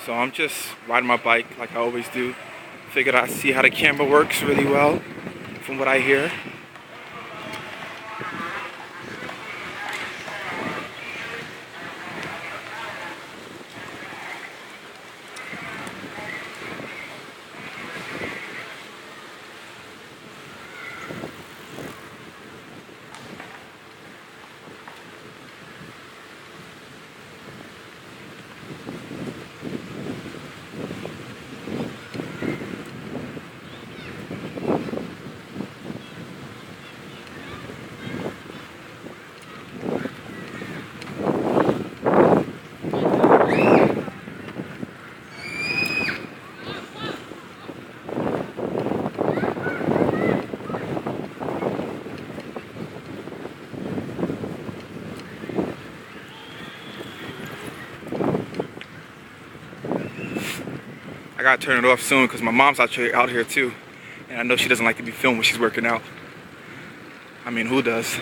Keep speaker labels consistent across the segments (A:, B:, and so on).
A: So I'm just riding my bike like I always do. Figured I'd see how the camera works really well from what I hear. I gotta turn it off soon because my mom's out here too. And I know she doesn't like to be filmed when she's working out. I mean, who does?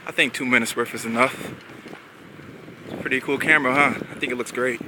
A: I think 2 minutes worth is enough. It's a pretty cool camera, huh? I think it looks great.